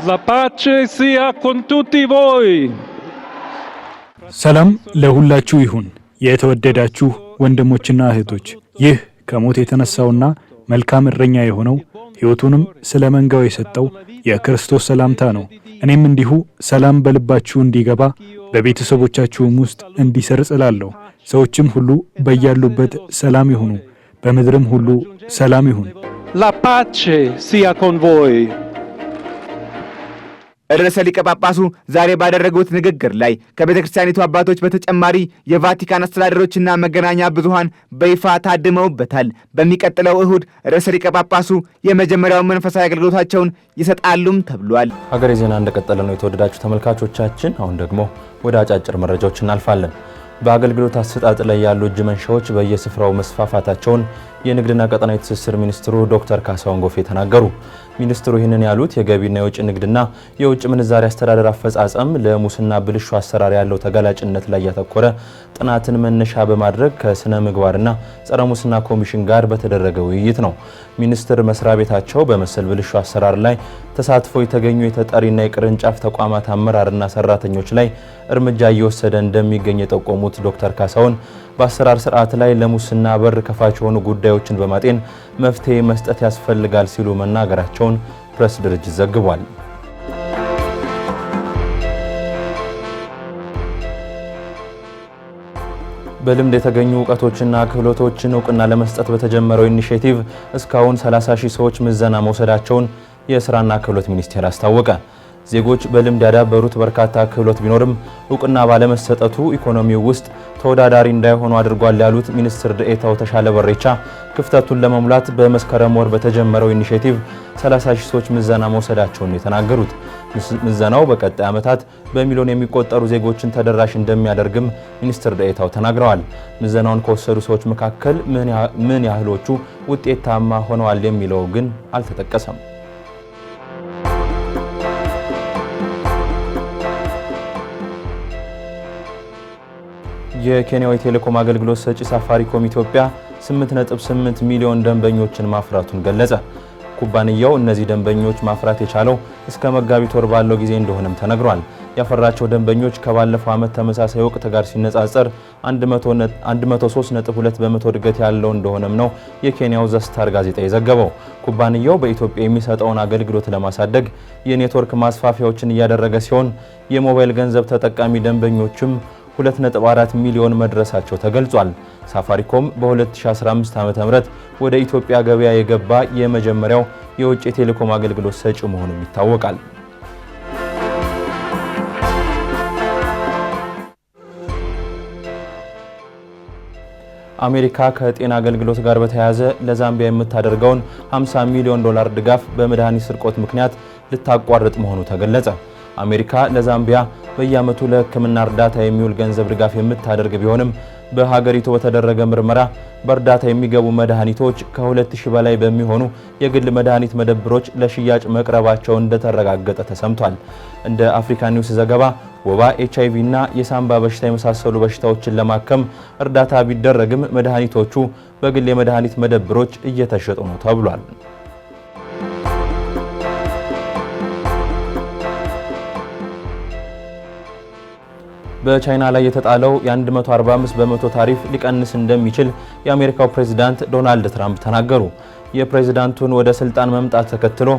La pace sia con tutti voi. ሰላም ለሁላችሁ ይሁን። የተወደዳችሁ ወንድሞችና እህቶች፣ ይህ ከሞት የተነሳውና መልካም እረኛ የሆነው ሕይወቱንም ስለ መንጋው የሰጠው የክርስቶስ ሰላምታ ነው። እኔም እንዲሁ ሰላም በልባችሁ እንዲገባ በቤተሰቦቻችሁም ውስጥ እንዲሰርጽ እላለሁ። ሰዎችም ሁሉ በያሉበት ሰላም ይሁኑ፣ በምድርም ሁሉ ሰላም ይሁን። La pace sia con voi. ርዕሰ ሊቀ ጳጳሱ ዛሬ ባደረጉት ንግግር ላይ ከቤተ ክርስቲያኒቱ አባቶች በተጨማሪ የቫቲካን አስተዳደሮችና መገናኛ ብዙሃን በይፋ ታድመውበታል። በሚቀጥለው እሁድ ርዕሰ ሊቀ ጳጳሱ የመጀመሪያውን መንፈሳዊ አገልግሎታቸውን ይሰጣሉም ተብሏል። ሀገሬ ዜና እንደቀጠለ ነው። የተወደዳችሁ ተመልካቾቻችን፣ አሁን ደግሞ ወደ አጫጭር መረጃዎች እናልፋለን። በአገልግሎት አሰጣጥ ላይ ያሉ እጅ መንሻዎች በየስፍራው መስፋፋታቸውን የንግድና ቀጠናዊ ትስስር ሚኒስትሩ ዶክተር ካሳሁን ጎፌ ተናገሩ። ሚኒስትሩ ይህንን ያሉት የገቢና የውጭ ንግድና የውጭ ምንዛሪ አስተዳደር አፈጻጸም ለሙስና ብልሹ አሰራር ያለው ተጋላጭነት ላይ ያተኮረ ጥናትን መነሻ በማድረግ ከስነ ምግባርና ጸረ ሙስና ኮሚሽን ጋር በተደረገ ውይይት ነው። ሚኒስቴር መስሪያ ቤታቸው በመሰል ብልሹ አሰራር ላይ ተሳትፎ የተገኙ የተጠሪና የቅርንጫፍ ተቋማት አመራርና ሰራተኞች ላይ እርምጃ እየወሰደ እንደሚገኝ የጠቆሙት ዶክተር ካሳሁን በአሰራር ስርዓት ላይ ለሙስና በር ከፋች የሆኑ ጉዳዮችን በማጤን መፍትሄ መስጠት ያስፈልጋል ሲሉ መናገራቸውን ፕሬስ ድርጅት ዘግቧል። በልምድ የተገኙ እውቀቶችና ክህሎቶችን እውቅና ለመስጠት በተጀመረው ኢኒሼቲቭ እስካሁን 30,000 ሰዎች ምዘና መውሰዳቸውን የስራና ክህሎት ሚኒስቴር አስታወቀ። ዜጎች በልምድ ያዳበሩት በርካታ ክህሎት ቢኖርም እውቅና ባለመሰጠቱ ኢኮኖሚው ውስጥ ተወዳዳሪ እንዳይሆኑ አድርጓል ያሉት ሚኒስትር ዴኤታው ተሻለ በሬቻ ክፍተቱን ለመሙላት በመስከረም ወር በተጀመረው ኢኒሼቲቭ 30 ሺህ ሰዎች ምዘና መውሰዳቸውን የተናገሩት ምዘናው በቀጣይ ዓመታት በሚሊዮን የሚቆጠሩ ዜጎችን ተደራሽ እንደሚያደርግም ሚኒስትር ዴኤታው ተናግረዋል። ምዘናውን ከወሰዱ ሰዎች መካከል ምን ያህሎቹ ውጤታማ ሆነዋል የሚለው ግን አልተጠቀሰም። የኬንያው የቴሌኮም አገልግሎት ሰጪ ሳፋሪኮም ኢትዮጵያ 8.8 ሚሊዮን ደንበኞችን ማፍራቱን ገለጸ። ኩባንያው እነዚህ ደንበኞች ማፍራት የቻለው እስከ መጋቢት ወር ባለው ጊዜ እንደሆነም ተነግሯል። ያፈራቸው ደንበኞች ከባለፈው ዓመት ተመሳሳይ ወቅት ጋር ሲነጻጸር 103.2 በመቶ እድገት ያለው እንደሆነም ነው የኬንያው ዘስታር ጋዜጣ የዘገበው። ኩባንያው በኢትዮጵያ የሚሰጠውን አገልግሎት ለማሳደግ የኔትወርክ ማስፋፊያዎችን እያደረገ ሲሆን የሞባይል ገንዘብ ተጠቃሚ ደንበኞችም 2.4 ሚሊዮን መድረሳቸው ተገልጿል። ሳፋሪኮም በ2015 ዓ.ም ወደ ኢትዮጵያ ገበያ የገባ የመጀመሪያው የውጭ ቴሌኮም አገልግሎት ሰጪ መሆኑም ይታወቃል። አሜሪካ ከጤና አገልግሎት ጋር በተያያዘ ለዛምቢያ የምታደርገውን $50 ሚሊዮን ድጋፍ በመድኃኒት ስርቆት ምክንያት ልታቋርጥ መሆኑ ተገለጸ። አሜሪካ ለዛምቢያ በየዓመቱ ለሕክምና እርዳታ የሚውል ገንዘብ ድጋፍ የምታደርግ ቢሆንም በሀገሪቱ በተደረገ ምርመራ በእርዳታ የሚገቡ መድኃኒቶች ከ2000 በላይ በሚሆኑ የግል መድኃኒት መደብሮች ለሽያጭ መቅረባቸው እንደተረጋገጠ ተሰምቷል። እንደ አፍሪካ ኒውስ ዘገባ ወባ፣ HIV እና የሳምባ በሽታ የመሳሰሉ በሽታዎችን ለማከም እርዳታ ቢደረግም መድኃኒቶቹ በግል የመድኃኒት መደብሮች እየተሸጡ ነው ተብሏል። በቻይና ላይ የተጣለው የ145 በመቶ ታሪፍ ሊቀንስ እንደሚችል የአሜሪካው ፕሬዝዳንት ዶናልድ ትራምፕ ተናገሩ። የፕሬዝዳንቱን ወደ ስልጣን መምጣት ተከትሎ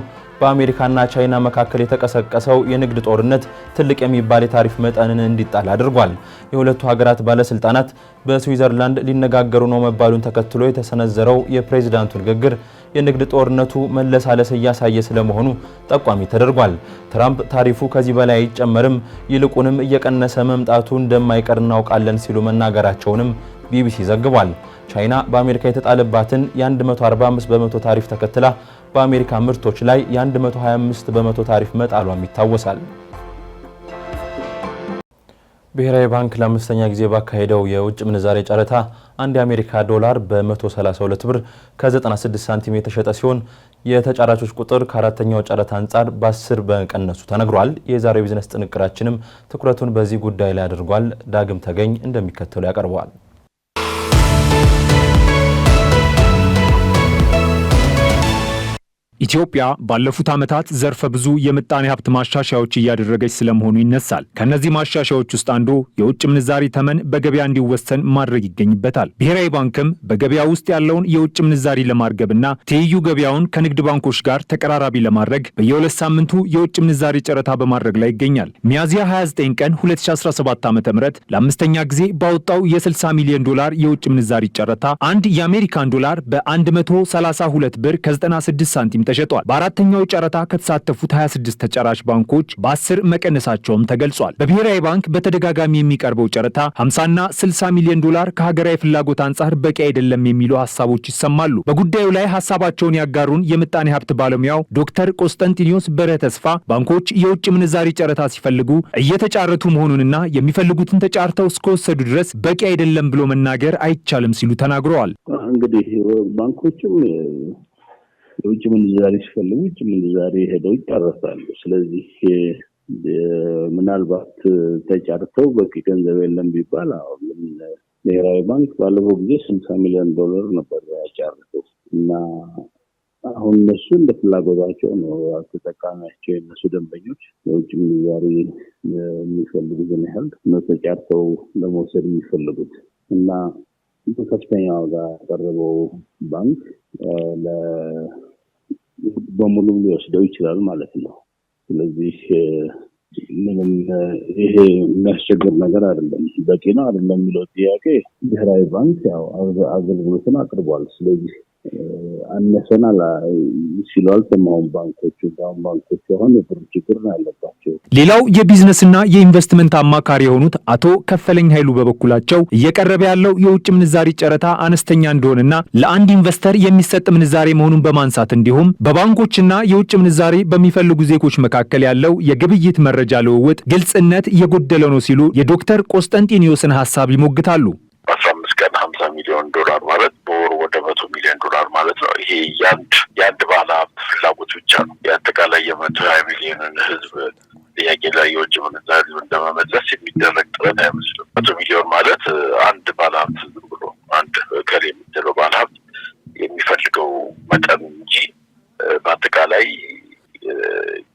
በአሜሪካና ቻይና መካከል የተቀሰቀሰው የንግድ ጦርነት ትልቅ የሚባል የታሪፍ መጠንን እንዲጣል አድርጓል። የሁለቱ ሀገራት ባለስልጣናት በስዊዘርላንድ ሊነጋገሩ ነው መባሉን ተከትሎ የተሰነዘረው የፕሬዝዳንቱ ንግግር የንግድ ጦርነቱ መለሳለስ እያሳየ ስለመሆኑ ጠቋሚ ተደርጓል። ትራምፕ ታሪፉ ከዚህ በላይ አይጨመርም፣ ይልቁንም እየቀነሰ መምጣቱ እንደማይቀር እናውቃለን ሲሉ መናገራቸውንም ቢቢሲ ዘግቧል። ቻይና በአሜሪካ የተጣለባትን የ145 በመቶ ታሪፍ ተከትላ በአሜሪካ ምርቶች ላይ የ125 በመቶ ታሪፍ መጣሏም ይታወሳል። ብሔራዊ ባንክ ለአምስተኛ ጊዜ ባካሄደው የውጭ ምንዛሬ ጨረታ አንድ የአሜሪካ ዶላር በ132 ብር ከ96 ሳንቲም የተሸጠ ሲሆን የተጫራቾች ቁጥር ከአራተኛው ጨረታ አንጻር በ10 በመቀነሱ ተነግሯል። የዛሬው ቢዝነስ ጥንቅራችንም ትኩረቱን በዚህ ጉዳይ ላይ አድርጓል። ዳግም ተገኝ እንደሚከተሉ ያቀርበዋል። ኢትዮጵያ ባለፉት ዓመታት ዘርፈ ብዙ የምጣኔ ሀብት ማሻሻያዎች እያደረገች ስለመሆኑ ይነሳል። ከነዚህ ማሻሻያዎች ውስጥ አንዱ የውጭ ምንዛሪ ተመን በገበያ እንዲወሰን ማድረግ ይገኝበታል። ብሔራዊ ባንክም በገበያ ውስጥ ያለውን የውጭ ምንዛሪ ለማርገብና ትይዩ ገበያውን ከንግድ ባንኮች ጋር ተቀራራቢ ለማድረግ በየሁለት ሳምንቱ የውጭ ምንዛሪ ጨረታ በማድረግ ላይ ይገኛል። ሚያዝያ 29 ቀን 2017 ዓ.ም ለአምስተኛ ጊዜ ባወጣው የ60 ሚሊዮን ዶላር የውጭ ምንዛሪ ጨረታ አንድ የአሜሪካን ዶላር በ132 ብር ከ96 ሳንቲም ተሸጧል። በአራተኛው ጨረታ ከተሳተፉት 26 ተጫራች ባንኮች በ10 መቀነሳቸውም ተገልጿል። በብሔራዊ ባንክ በተደጋጋሚ የሚቀርበው ጨረታ 50ና 60 ሚሊዮን ዶላር ከሀገራዊ ፍላጎት አንጻር በቂ አይደለም የሚሉ ሀሳቦች ይሰማሉ። በጉዳዩ ላይ ሀሳባቸውን ያጋሩን የምጣኔ ሀብት ባለሙያው ዶክተር ቆስጠንጢኖስ በረ ተስፋ ባንኮች የውጭ ምንዛሪ ጨረታ ሲፈልጉ እየተጫረቱ መሆኑንና የሚፈልጉትን ተጫርተው እስከወሰዱ ድረስ በቂ አይደለም ብሎ መናገር አይቻልም ሲሉ ተናግረዋል። እንግዲህ ባንኮችም የውጭ ምንዛሪ ሲፈልጉ ውጭ ምንዛሪ ሄደው ይጨርሳሉ። ስለዚህ ምናልባት ተጫርተው በቂ ገንዘብ የለም ቢባል አሁን ብሔራዊ ባንክ ባለፈው ጊዜ 60 ሚሊዮን ዶላር ነበር ያጫረተው እና አሁን እነሱ እንደ ፍላጎታቸው ነው ተጠቃሚያቸው የነሱ ደንበኞች የውጭ ምንዛሪ የሚፈልጉትን ያህል ነው ተጫርተው ለመውሰድ የሚፈልጉት እና በከፍተኛ ዋጋ ያቀረበው ባንክ በሙሉ ሊወስደው ይችላል ማለት ነው። ስለዚህ ምንም ይሄ የሚያስቸግር ነገር አይደለም። በቂ ነው አይደለም የሚለው ጥያቄ ብሔራዊ ባንክ ያው አገልግሎትን አቅርቧል። ስለዚህ አነሰናል ሲሉ አልሰማሁም። ባንኮቹ አሁን የብር ችግር አለባቸው። ሌላው የቢዝነስና የኢንቨስትመንት አማካሪ የሆኑት አቶ ከፈለኝ ኃይሉ በበኩላቸው እየቀረበ ያለው የውጭ ምንዛሪ ጨረታ አነስተኛ እንደሆነና ለአንድ ኢንቨስተር የሚሰጥ ምንዛሬ መሆኑን በማንሳት እንዲሁም በባንኮችና የውጭ ምንዛሬ በሚፈልጉ ዜጎች መካከል ያለው የግብይት መረጃ ልውውጥ ግልጽነት የጎደለው ነው ሲሉ የዶክተር ቆስጠንጢኖስን ሀሳብ ይሞግታሉ። 15 ቀን 50 ሚሊዮን ዶላር ማለት በወር ወደ 100 ሚሊዮን ዶላር ማለት ነው። ይሄ የአንድ ባለሀብት ፍላጎት ብቻ ነው። የአጠቃላይ የ120 ሚሊዮንን ህዝብ ጥያቄ ላይ የውጭ ምንዛሪ ለመመለስ የሚደረግ ጥረት አይመስልም። 100 ሚሊዮን ማለት አንድ ባለሀብት ዝም ብሎ አንድ ከሌ የምትለው ባለሀብት የሚፈልገው መጠን እንጂ በአጠቃላይ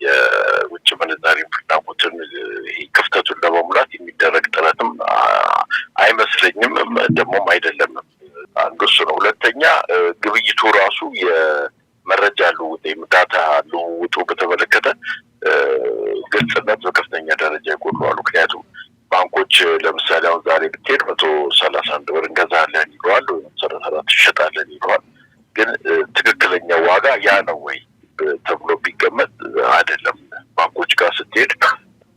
የውጭ ምንዛሪ ፍላጎትን ክፍተቱን ለመሙላት የሚደረግ ጥረትም አይመስለኝም፣ ደግሞም አይደለም። አንዱ እሱ ነው። ሁለተኛ ግብይቱ ራሱ የመረጃ ልውውጥ ወይም ዳታ ልውውጡ በተመለከተ ግልጽነት በከፍተኛ ደረጃ ይጎድላሉ። ምክንያቱም ባንኮች ለምሳሌ አሁን ዛሬ ብትሄድ 131 ብር እንገዛለን ይለዋል፣ ወይም 34 ይሸጣለን ይለዋል። ግን ትክክለኛ ዋጋ ያ ነው ወይ ተብሎ ቢገመት አይደለም። ባንኮች ጋር ስትሄድ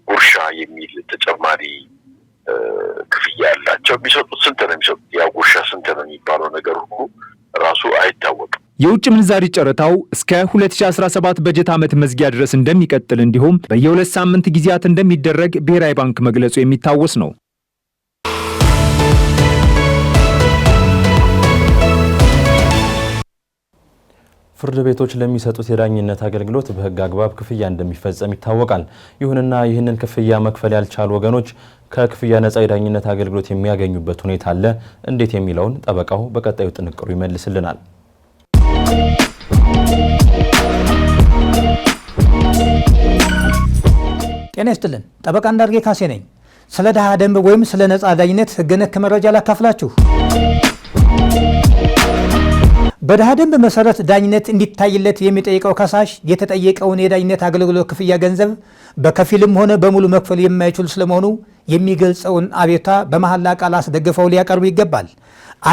ጉርሻ የሚል ተጨማሪ ክፍያ ያላቸው የሚሰጡት ስንት ነው የሚሰጡት? ያ ጉርሻ ስንት ነው የሚባለው ነገር ሁሉ ራሱ አይታወቅም። የውጭ ምንዛሪ ጨረታው እስከ 2017 በጀት ዓመት መዝጊያ ድረስ እንደሚቀጥል እንዲሁም በየ2 ሳምንት ጊዜያት እንደሚደረግ ብሔራዊ ባንክ መግለጹ የሚታወስ ነው። ፍርድ ቤቶች ለሚሰጡት የዳኝነት አገልግሎት በሕግ አግባብ ክፍያ እንደሚፈጸም ይታወቃል። ይሁንና ይህንን ክፍያ መክፈል ያልቻሉ ወገኖች ከክፍያ ነፃ የዳኝነት አገልግሎት የሚያገኙበት ሁኔታ አለ። እንዴት የሚለውን ጠበቃው በቀጣዩ ጥንቅሩ ይመልስልናል። ጤና ይስጥልን። ጠበቃ እንዳርጌ ካሴ ነኝ። ስለ ድሃ ደንብ ወይም ስለ ነፃ ዳኝነት ሕግ ነክ መረጃ ላካፍላችሁ። በድሃ ደንብ መሰረት ዳኝነት እንዲታይለት የሚጠይቀው ከሳሽ የተጠየቀውን የዳኝነት አገልግሎት ክፍያ ገንዘብ በከፊልም ሆነ በሙሉ መክፈል የማይችል ስለመሆኑ የሚገልጸውን አቤቱታ በመሐላ ቃል አስደግፈው ሊያቀርቡ ይገባል።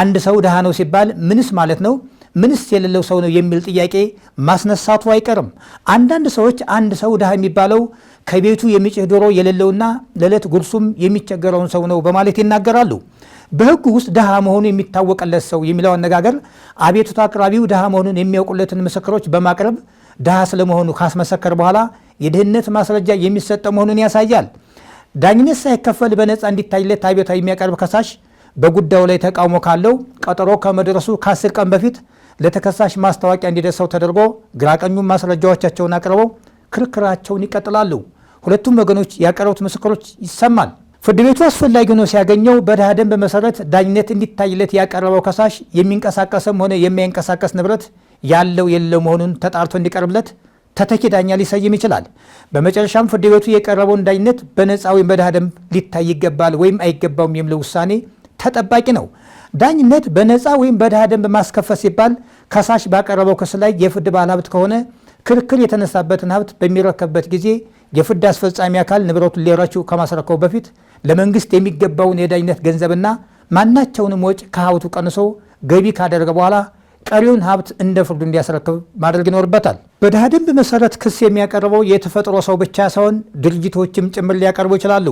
አንድ ሰው ድሃ ነው ሲባል ምንስ ማለት ነው? ምንስ የሌለው ሰው ነው የሚል ጥያቄ ማስነሳቱ አይቀርም። አንዳንድ ሰዎች አንድ ሰው ድሃ የሚባለው ከቤቱ የሚጭህ ዶሮ የሌለውና ለዕለት ጉርሱም የሚቸገረውን ሰው ነው በማለት ይናገራሉ። በሕጉ ውስጥ ድሃ መሆኑ የሚታወቅለት ሰው የሚለው አነጋገር አቤቱታ አቅራቢው ድሃ መሆኑን የሚያውቁለትን ምስክሮች በማቅረብ ድሃ ስለመሆኑ ካስመሰከር በኋላ የድህነት ማስረጃ የሚሰጠው መሆኑን ያሳያል። ዳኝነት ሳይከፈል በነፃ እንዲታይለት አቤቱታ የሚያቀርብ ከሳሽ በጉዳዩ ላይ ተቃውሞ ካለው ቀጠሮ ከመድረሱ ከ10 ቀን በፊት ለተከሳሽ ማስታወቂያ እንዲደርሰው ተደርጎ ግራቀኙ ማስረጃዎቻቸውን አቅርበው ክርክራቸውን ይቀጥላሉ። ሁለቱም ወገኖች ያቀረቡት ምስክሮች ይሰማል። ፍርድ ቤቱ አስፈላጊ ሆኖ ሲያገኘው በድሃ ደንብ መሰረት ዳኝነት እንዲታይለት ያቀረበው ከሳሽ የሚንቀሳቀስም ሆነ የማይንቀሳቀስ ንብረት ያለው የሌለው መሆኑን ተጣርቶ እንዲቀርብለት ተተኪ ዳኛ ሊሰይም ይችላል። በመጨረሻም ፍርድ ቤቱ የቀረበውን ዳኝነት በነፃ ወይም በድሃ ደንብ ሊታይ ይገባል ወይም አይገባውም የሚለው ውሳኔ ተጠባቂ ነው። ዳኝነት በነፃ ወይም በድሃ ደንብ ማስከፈት ሲባል ከሳሽ ባቀረበው ክስ ላይ የፍርድ ባለሀብት ከሆነ ክርክር የተነሳበትን ሀብት በሚረከብበት ጊዜ የፍርድ አስፈጻሚ አካል ንብረቱን ሊረችው ከማስረከቡ በፊት ለመንግስት የሚገባውን የዳኝነት ገንዘብና ማናቸውንም ወጪ ከሀብቱ ቀንሶ ገቢ ካደረገ በኋላ ቀሪውን ሀብት እንደ ፍርዱ እንዲያስረክብ ማድረግ ይኖርበታል። በድሃ ደንብ መሰረት ክስ የሚያቀርበው የተፈጥሮ ሰው ብቻ ሳይሆን ድርጅቶችም ጭምር ሊያቀርቡ ይችላሉ።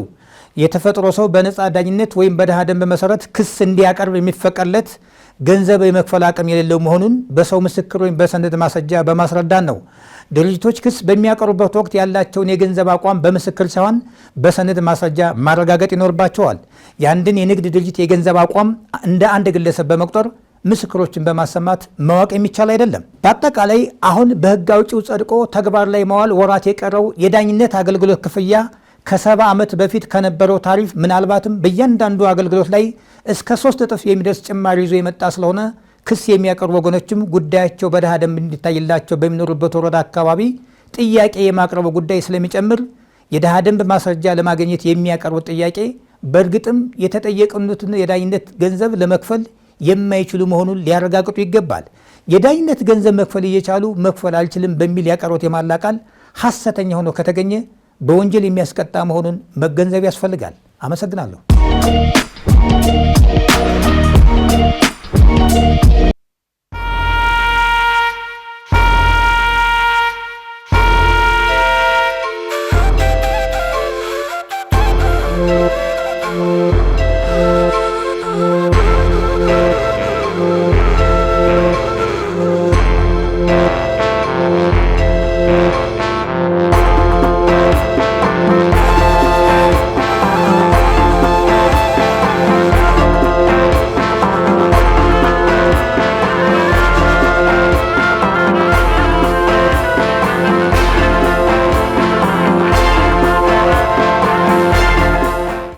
የተፈጥሮ ሰው በነፃ ዳኝነት ወይም በድሃ ደንብ መሰረት ክስ እንዲያቀርብ የሚፈቀድለት ገንዘብ የመክፈል አቅም የሌለው መሆኑን በሰው ምስክር ወይም በሰነድ ማስረጃ በማስረዳት ነው። ድርጅቶች ክስ በሚያቀርቡበት ወቅት ያላቸውን የገንዘብ አቋም በምስክር ሳይሆን በሰነድ ማስረጃ ማረጋገጥ ይኖርባቸዋል። የአንድን የንግድ ድርጅት የገንዘብ አቋም እንደ አንድ ግለሰብ በመቁጠር ምስክሮችን በማሰማት ማወቅ የሚቻል አይደለም። በአጠቃላይ አሁን በሕግ አውጪው ጸድቆ ተግባር ላይ መዋል ወራት የቀረው የዳኝነት አገልግሎት ክፍያ ከ70 ዓመት በፊት ከነበረው ታሪፍ ምናልባትም በእያንዳንዱ አገልግሎት ላይ እስከ 3 እጥፍ የሚደርስ ጭማሪ ይዞ የመጣ ስለሆነ ክስ የሚያቀርቡ ወገኖችም ጉዳያቸው በድሃ ደንብ እንዲታይላቸው በሚኖሩበት ወረዳ አካባቢ ጥያቄ የማቅረቡ ጉዳይ ስለሚጨምር የድሃ ደንብ ማስረጃ ለማግኘት የሚያቀርቡት ጥያቄ በእርግጥም የተጠየቁትን የዳኝነት ገንዘብ ለመክፈል የማይችሉ መሆኑን ሊያረጋግጡ ይገባል። የዳኝነት ገንዘብ መክፈል እየቻሉ መክፈል አልችልም በሚል ያቀረቡት የማላ ቃል ሐሰተኛ ሆኖ ከተገኘ በወንጀል የሚያስቀጣ መሆኑን መገንዘብ ያስፈልጋል። አመሰግናለሁ።